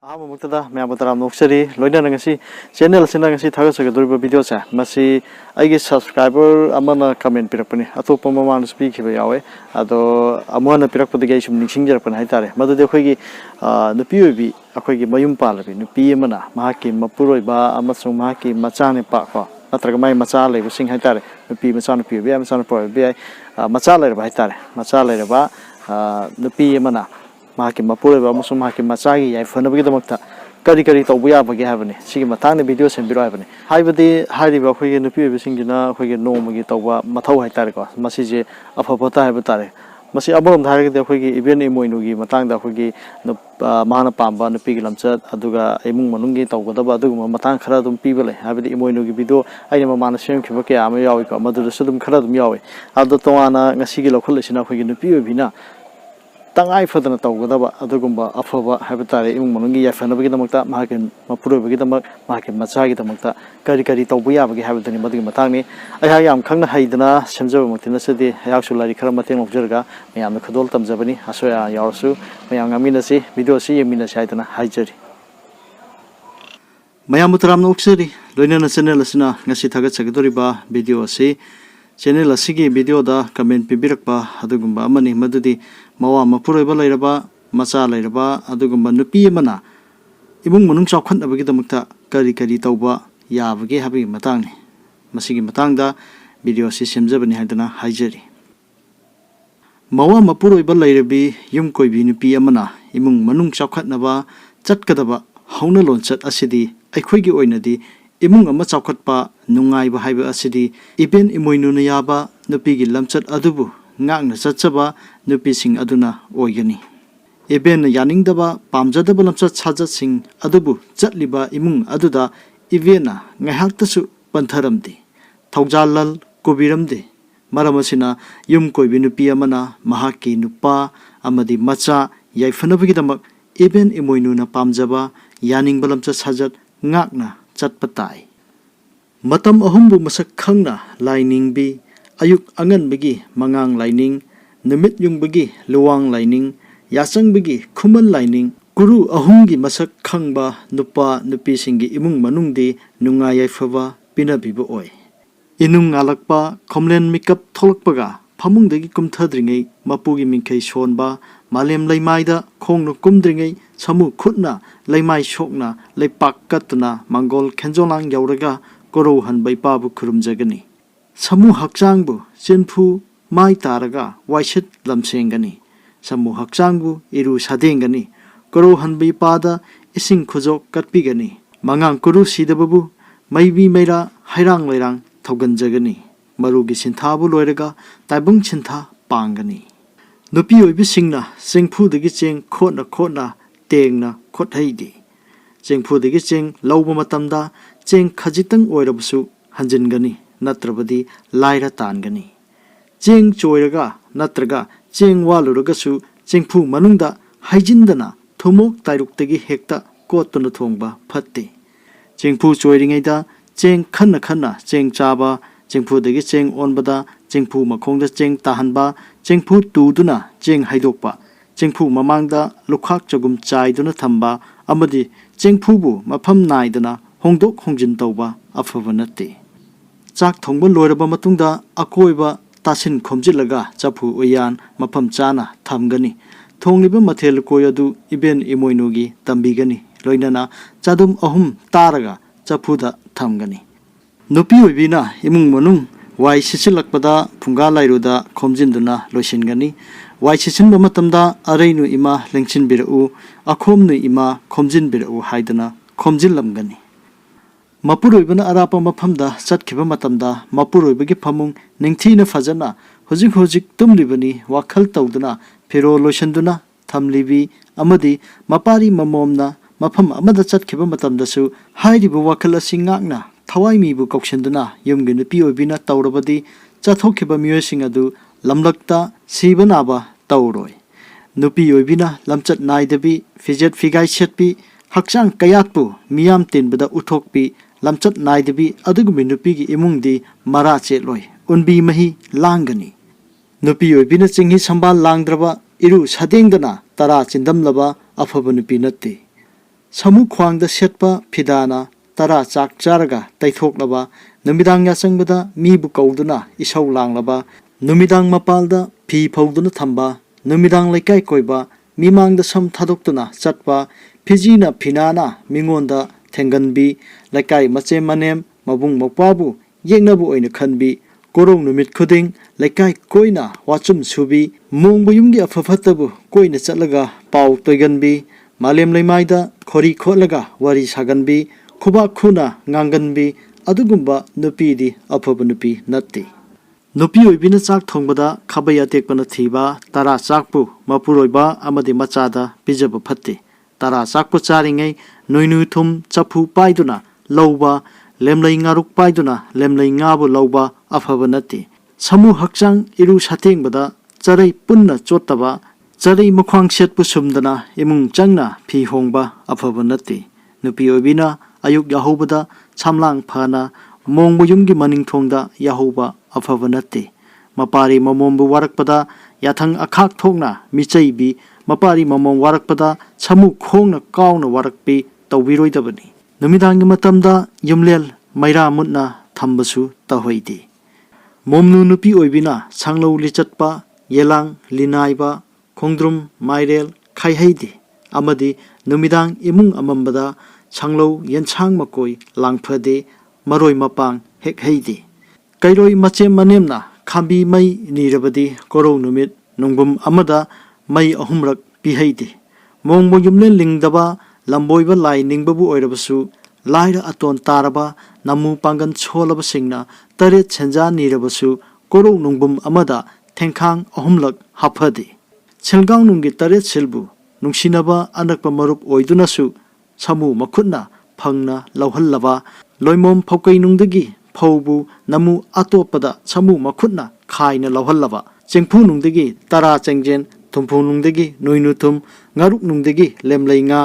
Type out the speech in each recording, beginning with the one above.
Muktada Mabataram Noxeri, Loina Nangasi, Channel Sinangasi Tagasagadu video sa, Masi, I get subscriber, Amana comment Pirapani, Atopoman speak Yawe, Ado Amana Pirapagation, Nixing Japan Hitare, Mother de Hogi, the PUB, Akogi Mayum Palabi, Piemana, Mahaki, Mapuroiba, Amasum Maki, Machani Paka, Natragamai Machale, who sing Hitare, the P. Masana P. Amazon Pro, Machale Hitare, Machale the Piemana. Mahaki Mapureba Musum Haki Masagi, I found a bit of Kari Tobuya Bagavani, Sigimatani video and Birabani. Hibadi, Hadi Bahi in the Pua Singina, who get no Magitowa, Mato Hitarico, Masiji, Apopota Batare. Masi Abom Target the Higi, even Imoinugi, Matanga Higi, the Mana Pamba, the Pigilam Chat, Aduga, Emun Manungi, Togaba, Matan Karadum people, have the Imoinugi video. I am a man of Shem Kivaka, Amayawi, Mother Sudum Karadum Yawi, Adotoana, Nasigi location of Higi in the Pua. Tangai for the Togaba, Adugumba, Afova, Habitat, Mungi, Fanabigamata, Markin, Mapurugama, Markin Masagi, the Mata, Kari Tobuya, Habitat in Matani. I am Kanga Haidana, Shenzo, Motina City, I actually like Karamatin of Jerga, I am the Kadoltam Zabani, Asoya Yarsu, Mayang Aminasi, Video C, Minashaitana, Hijeri. Mayamutram Noxeri, Luna Senelesina, Nasitaga Secretariba, Video C. Channel asigi video da comment pibirakpa adugumba amani madudi mawa mapuraiba lairaba macha lairaba adugumba nupi amana imung manung chawkhanabagi damakta kari tawba yabage habi matangni masigi matangda video si semjabani hadana haijari mawa mapuraiba lairabi yum koibi nupi amana imung manung chawkhatnaba chatkadaba hauna lonchat asidi aikhoigi oinadi imung ama chawkhatpa nungai ba haiba asidi even imoinuna yaba nupigi lamchat adubu ngakna chatchaba nupi sing aduna oigani even yaningdaba pamjadaba lamchat chajat sing adubu chatliba imung aduda evena ngaihaktasu pantharamdi thaujalal kobiramdi maramasina yum koibi nupi amana mahaki nupa amadi macha yaifanabagi damak even imoinuna pamjaba yaningba lamchat chajat ngakna chatpatai Matam ahumbu masak khangna lining bi ayuk angan bagi mangang lining numit yung bagi luwang lining yasang bagi khuman lining guru ahumgi masak khangba nupa nupi singi imung manungdi nungayai phaba pinabibo oi inung alakpa khomlen makeup tholakpaga phamungdagi kumthadringai mapugi mingkai sonba malem laimaida khongno kumdringai samu khutna laimai shokna leipak katna mangol khenjolang yauraga Koro han by Pabu Kurumjagani. Samu Haksangbu, Sinfu, Mai Taraga, Waishit Lamsengani. Samu Haksangbu, Iru Sadengani. Koro han by Pada, Ising Kozo Katpigani. Mangang Kuru Sidababu, Maybe Mera, Hairang Lerang, Toganjagani. Marugi Sintabu Loiraga, Taibung Chinta, Pangani. Nupi Ibisingna, Singfu the Gitching, Kotna, Tengna, Kot Haidi. Singfu the Gitching, Lawamatamda, Cheng Kajitang Oirabusu, Hanjingani, Natrabadi, Laira Tangani. Cheng Choiraga, Natraga, Cheng Waluragasu, Cheng Pu Manunda, Hajindana, Tomok Tairuktagi Hekta, Kotana Tongba, Patti. Cheng Pu Choiringada, Cheng Kana, Cheng Chaba, Cheng Pu de Cheng Onbada, Cheng Pu Makonda Cheng Tahanba, Cheng Pu Tuduna, Cheng Haidopa, Cheng Pu Mamangda, Lukak Jagum Chaiduna Tamba, Amadi, Cheng Pubu, Mapam Naidana, Hongdok Hongjin Tauba, Afavanati. Chak Tongba Loraba Matunda, Akoiba, Tasin Komjilaga, Chapu Uyan, Mapam Chana, Tamgani, Tongiba Matel Koyadu, Iben Imoinugi, Tambigani, Loinana, Chadum Ahum, Taraga, Chapuda, Tamgani. Nupi Ubina, Imung Manung, Wai Sisilakpada, Punga Lairuda, Komjinduna, Loshingani, Wai Sisin Bamatamda, Arainu Ima, Lengshin Biru, Akomnu Ima, Komjin Biru, Haidana, Komjilamgani. Mapuroibana Arapa Mapamda, Satkiba Matamda, Mapuroibagi Pamung, Ningtina Fazana, Hojik Tumlibani, Wakal Taudana, Pero Loshanduna, Tamlibi, Amadi, Mapari Mamomna, Mapam Amada Satkiba Matamdasu, Haidibu Wakala Singagna, Tawaimi Bukoshanduna, Yumgin Piobina Taurabadi, Chatokiba Musingadu, Lamlakta, Sibanaba, Tauroi. Nupi Obina, Lamchat Naidabi, Fijet Figai Shetpi, Haksang Kayakpu, Miam Tinbada Utokpi, Lamchat Naidabi, Adugumi Nupigi Imungdi, Marache Loi, Unbi Mahi, Langani. Nupi Obina Singhi Sambal Langdraba, Iru Sadengana, Tara Chindamlaba, Afabanupi Nati. samu khwangda setpa phidana tara chak charaga taithoklaba numidang ya changbada mi bu kauduna isau langlaba numidang mapalda phi phauduna thamba numidang laikai koiba mimangda sam thadoktuna chatpa phijina phinana mingonda thenganbi laikai mache manem mabung mokpabu yengnabu oina khanbi korong numit khuding laikai koina wachum subi mongbu yumgi afafatabu koina chatlaga pau toiganbi malem leimaida khori kholaga wari saganbi khuba khuna nganganbi adugumba nupi di aphaba nupi natti nupi oibina chak thongbada khabai atekpana thiba tara chakpu mapuroiba amadi machada pijaba phatte tara chakpu charingai noinu thum chapu paiduna lauba lemlai ngaruk paiduna lemlai ngabu lauba afaba natti samu hakchang iru satengbada charai punna chotaba charai mukhwang setpu sumdana imung changna phi hongba afaba natti nupi oibina ayuk yahobada chamlang phana mongbu yumgi maning thongda yahoba afaba natti mapari mamombu warakpada yathang akhak thongna michaibi mapari mamom warakpada samu khongna kauna warakpi tawbiroidabani numidangi matamda yumlel maira mutna thambasu tahoidi momnu nupi oibina sanglo lichatpa yelang linaiba khongdrum mairel khaihaidi amadi numidang imung amambada sanglo yensang makoi langphade maroi mapang hek heidi kairoi mache manemna khambi mai nirabadi korou numit nungbum amada mai ahumrak pihaidi mongbo yumlen lingdaba lamboiba lai ningbabu oirabasu laira aton taraba namu pangan cholaba singna tare chenja nirabasu korou nungbum amada thengkhang ahumlak haphadi chelgaung nunggi tare silbu nungsinaba anakpa marup oidunasu samu makhutna phangna lauhallaba loimom phaukai nungdagi phaubu namu atopada samu makhutna khaina lauhallaba chengphu nungdagi tara chengjen thumpu nungdagi noinu thum ngaruk nungdagi lemlai nga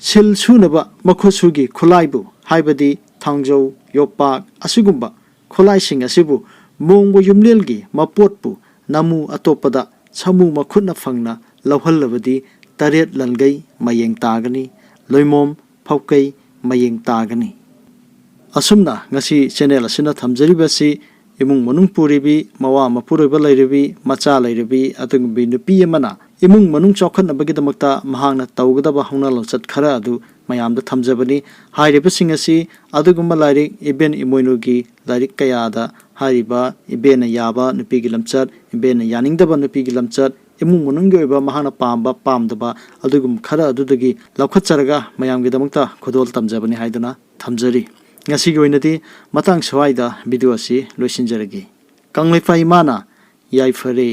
sil sunaba makhusugi khulaibu haibadi thangjau yopak asigumba khulai sing asibu mongbo yumlelgi mapotpu namu atopada samu makhutna phangna lauhallabadi taret lalgai mayeng tagani loimom phaukai mayeng tagani asumna ngasi channel asina thamjaribasi imung manung puribi mawa mapuroiba lairibi macha lairibi atungbi nupi amana imung manung chokhanabagidamata mahangna tawgadaba hauna lochat khara adu mayamda thamjabani hairiba singasi adugumba lairik iben imoinugi lairik kayada hariba ibena yaba nupigi lamchat ibena yaningdaba nupigi lamchat imung manunggi oiba mahana pamba pamdaba adugum khara adudagi laukhatcharaga mayamgidamata khodol tamjabani haiduna thamjari ngasi goinati matang swaida video asi loisinjaragi kanglaipai mana yaifare